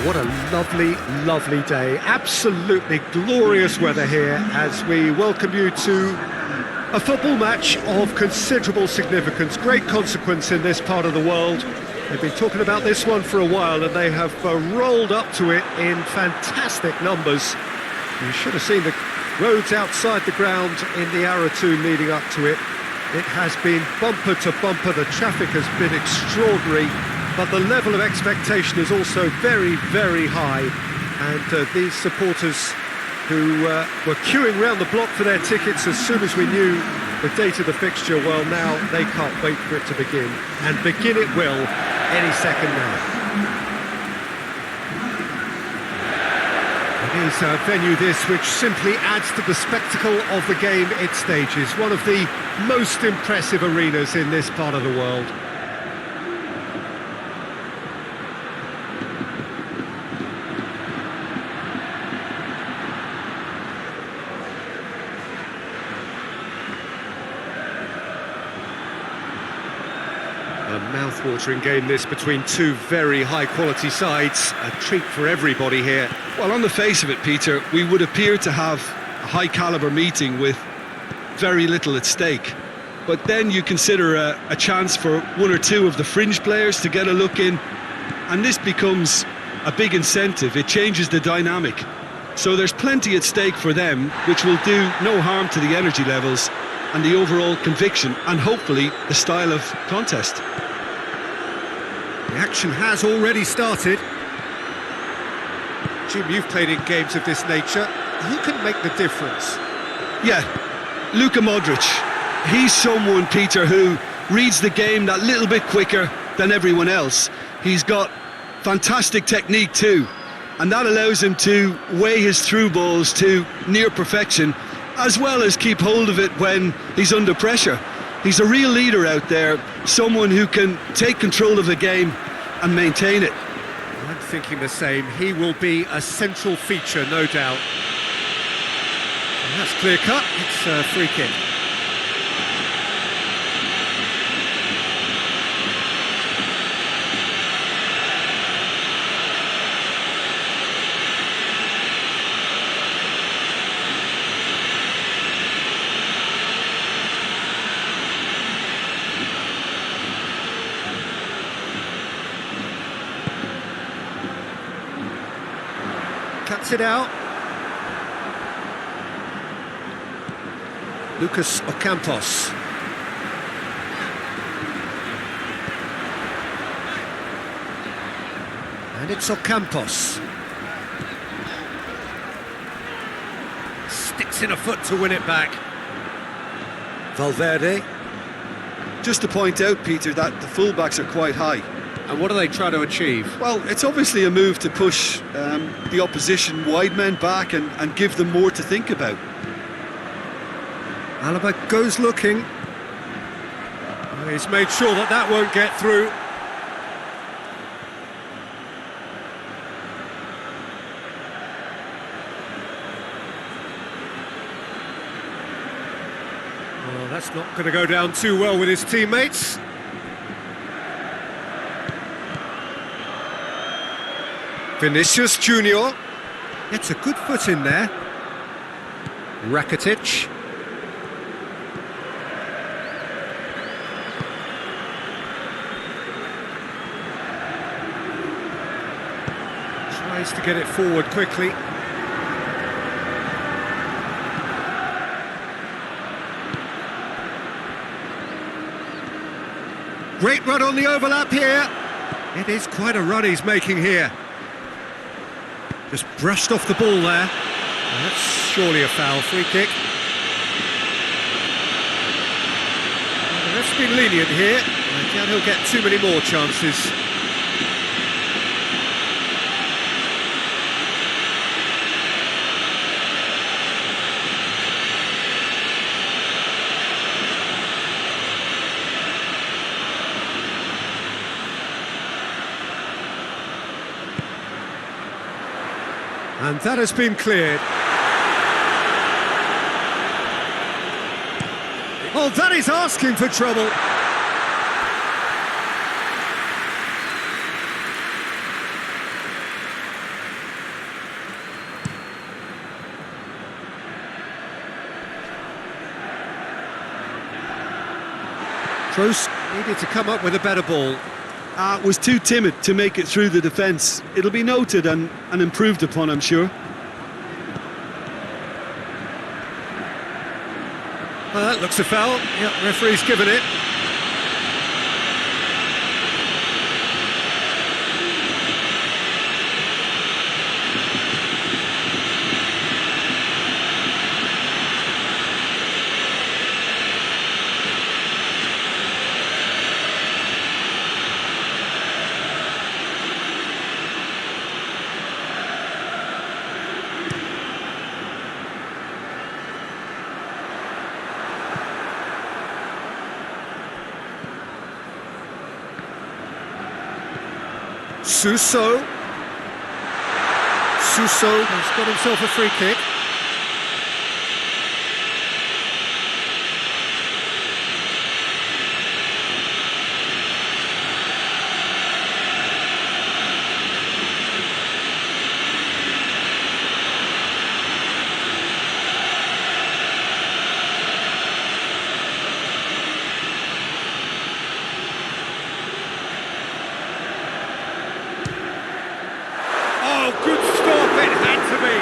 What a lovely, lovely day. Absolutely glorious weather here as we welcome you to a football match of considerable significance, great consequence in this part of the world. They've been talking about this one for a while and they have rolled up to it in fantastic numbers. You should have seen the roads outside the ground in the hour or two leading up to it. It has been bumper to bumper, the traffic has been extraordinary, but the level of expectation is also very, very high. And these supporters who were queuing round the block for their tickets as soon as we knew the date of the fixture, well, now they can't wait for it to begin. And begin it will any second now. It is a venue this which simply adds to the spectacle of the game it stages. One of the most impressive arenas in this part of the world. A mouth-watering game this between two very high-quality sides. A treat for everybody here. Well, on the face of it, Peter, we would appear to have a high-caliber meeting with very little at stake. But then you consider a chance for one or two of the fringe players to get a look in, and this becomes a big incentive. It changes the dynamic. So there's plenty at stake for them, which will do no harm to the energy levels and the overall conviction, and hopefully the style of contest. The action has already started. Jim, you've played in games of this nature. Who can make the difference? Yeah, Luka Modric. He's someone, Peter, who reads the game that little bit quicker than everyone else. He's got fantastic technique too, and that allows him to weigh his through balls to near perfection, as well as keep hold of it when he's under pressure. He's a real leader out there, someone who can take control of the game and maintain it. I'm thinking the same. He will be a central feature, no doubt. And that's clear cut. It's a free kick. Cuts it out. Lucas Ocampos. And it's Ocampos. Sticks in a foot to win it back. Valverde. Just to point out, Peter, that the fullbacks are quite high. And what are they trying to achieve? Well, it's obviously a move to push the opposition wide men back and give them more to think about. Alaba goes looking. He's made sure that that won't get through. Well, that's not going to go down too well with his teammates. Vinicius Junior gets a good foot in there. Rakitic. Tries to get it forward quickly. Great run on the overlap here. It is quite a run he's making here. Just brushed off the ball there. That's surely a foul. Free kick. Well, the ref's been lenient here. I doubt he'll get too many more chances. And that has been cleared. Oh, that is asking for trouble. Kroos needed to come up with a better ball. Was too timid to make it through the defence. It'll be noted and improved upon, I'm sure. That looks a foul. Yep, referee's given it. Suso has got himself a free kick. Good stop, it had to be.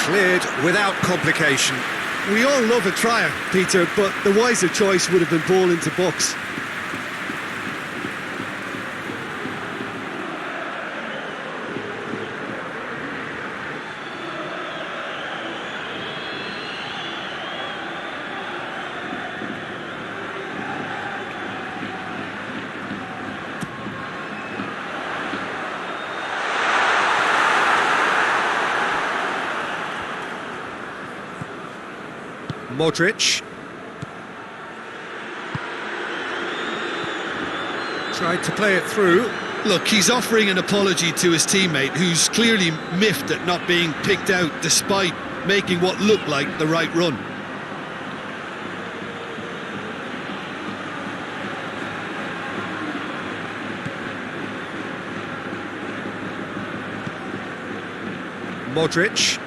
Cleared without complication. We all love a trier, Peter, but the wiser choice would have been ball into box. Modric. Tried to play it through. Look, he's offering an apology to his teammate, who's clearly miffed at not being picked out despite making what looked like the right run. Modric.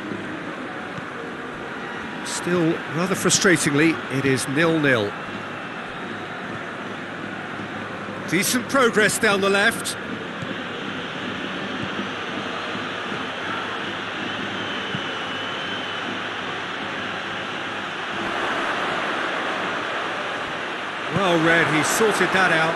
Still, rather frustratingly, it is 0-0. Decent progress down the left. Well read, he sorted that out.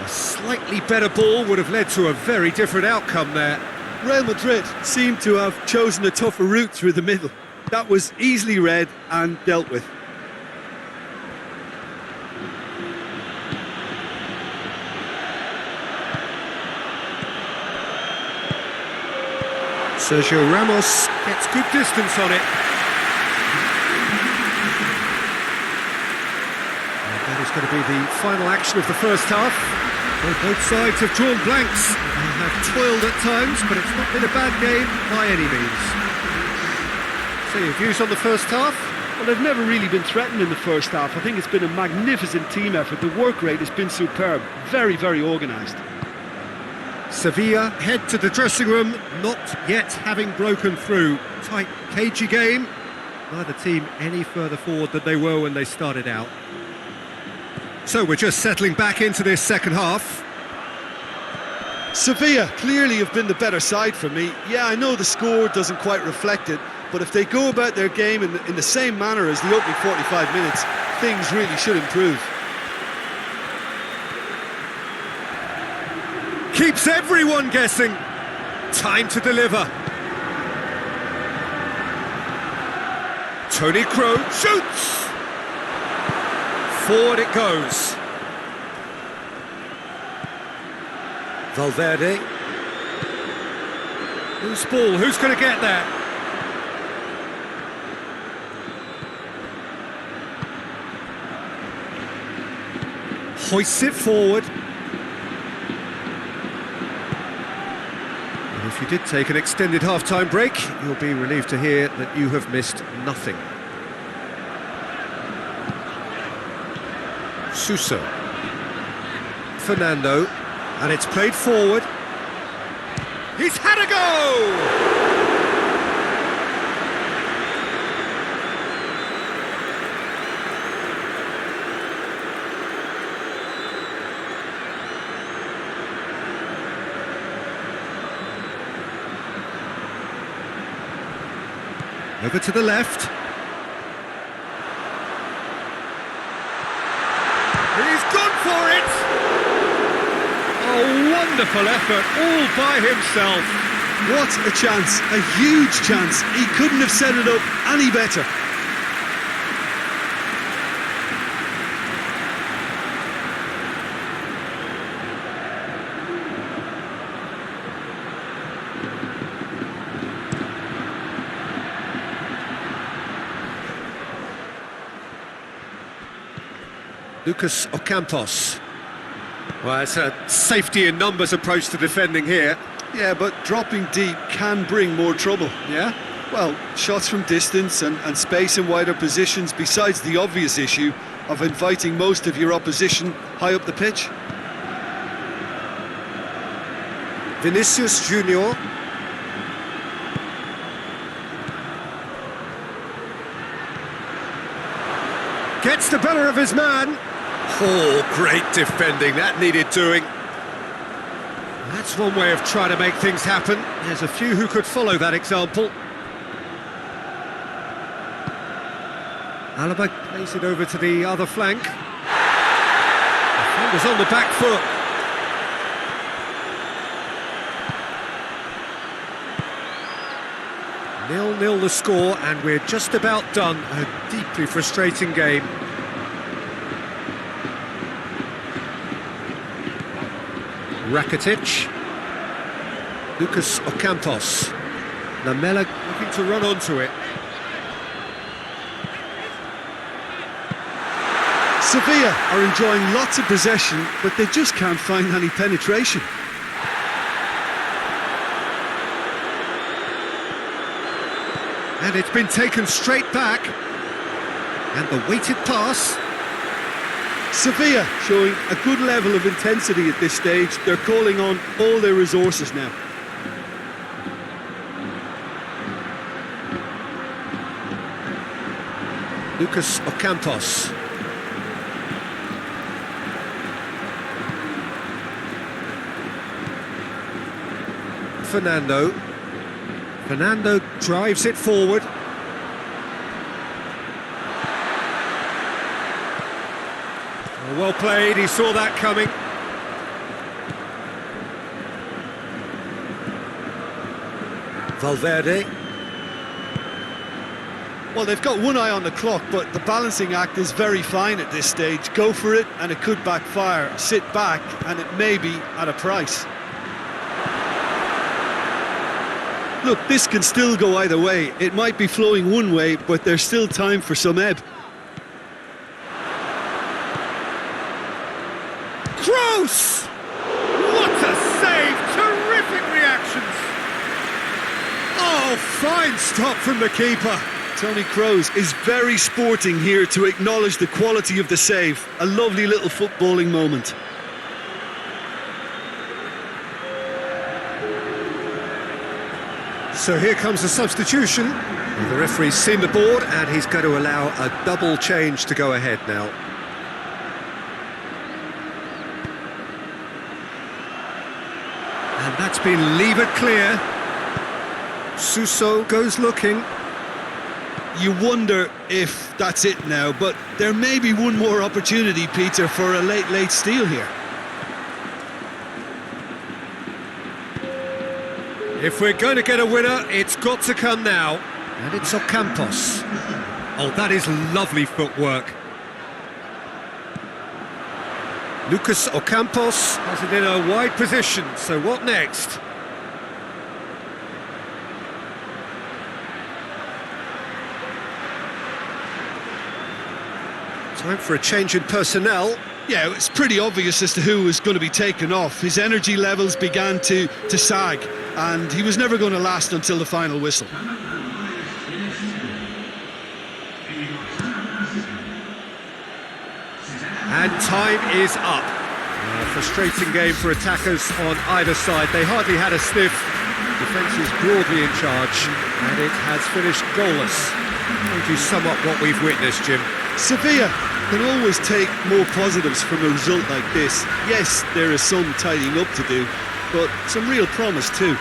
A slightly better ball would have led to a very different outcome there. Real Madrid seemed to have chosen a tougher route through the middle. That was easily read and dealt with. Sergio Ramos gets good distance on it. And that is going to be the final action of the first half. Well, both sides have drawn blanks. They have toiled at times, but it's not been a bad game by any means. So your views on the first half? Well, they've never really been threatened in the first half. I think it's been a magnificent team effort. The work rate has been superb. Very, very organised. Sevilla head to the dressing room, not yet having broken through. Tight, cagey game. Neither team any further forward than they were when they started out. So we're just settling back into this second half. Sevilla clearly have been the better side for me. Yeah, I know the score doesn't quite reflect it, but if they go about their game in the same manner as the opening 45 minutes, things really should improve. Keeps everyone guessing. Time to deliver. Toni Kroos shoots! Forward it goes. Valverde. Loose ball, who's going to get there? Hoists it forward. And if you did take an extended half-time break, you'll be relieved to hear that you have missed nothing. Suso. Fernando. And it's played forward. He's had a go! Over to the left. He's gone for it! Oh, wonderful effort, all by himself. What a chance, a huge chance. He couldn't have set it up any better. Lucas Ocampos. Well, it's a safety in numbers approach to defending here. Yeah, but dropping deep can bring more trouble. Yeah? Well, shots from distance and space in wider positions, besides the obvious issue of inviting most of your opposition high up the pitch. Vinicius Junior. Gets the better of his man. Oh, great defending, that needed doing. That's one way of trying to make things happen. There's a few who could follow that example. Alaba plays it over to the other flank. Defender's on the back foot. Nil-nil the score, and we're just about done. A deeply frustrating game. Rakitic. Lucas Ocampos. Lamela looking to run onto it. Sevilla are enjoying lots of possession, but they just can't find any penetration. And it's been taken straight back. And the weighted pass. Sevilla showing a good level of intensity at this stage. They're calling on all their resources now. Lucas Ocampos. Fernando drives it forward. Well played, he saw that coming. Valverde. Well, they've got one eye on the clock, but the balancing act is very fine at this stage. Go for it, and it could backfire. Sit back, and it may be at a price. Look, this can still go either way. It might be flowing one way, but there's still time for some ebb. Gross! What a save! Terrific reactions! Oh, fine stop from the keeper. Tony Kroos is very sporting here to acknowledge the quality of the save. A lovely little footballing moment. So here comes the substitution. The referee's seen the board and he's going to allow a double change to go ahead now. And that's been levered clear. Suso goes looking. You wonder if that's it now, but there may be one more opportunity, Peter, for a late steal here. If we're going to get a winner, it's got to come now. And it's Ocampos. Oh, that is lovely footwork. Lucas Ocampos has it in a wide position, so what next? Time for a change in personnel. Yeah, it's pretty obvious as to who was going to be taken off. His energy levels began to sag, and he was never going to last until the final whistle. And time is up. A frustrating game for attackers on either side. They hardly had a sniff. Defence is broadly in charge, and it has finished goalless. How would you sum up what we've witnessed, Jim? Sevilla can always take more positives from a result like this. Yes, there is some tidying up to do, but some real promise too.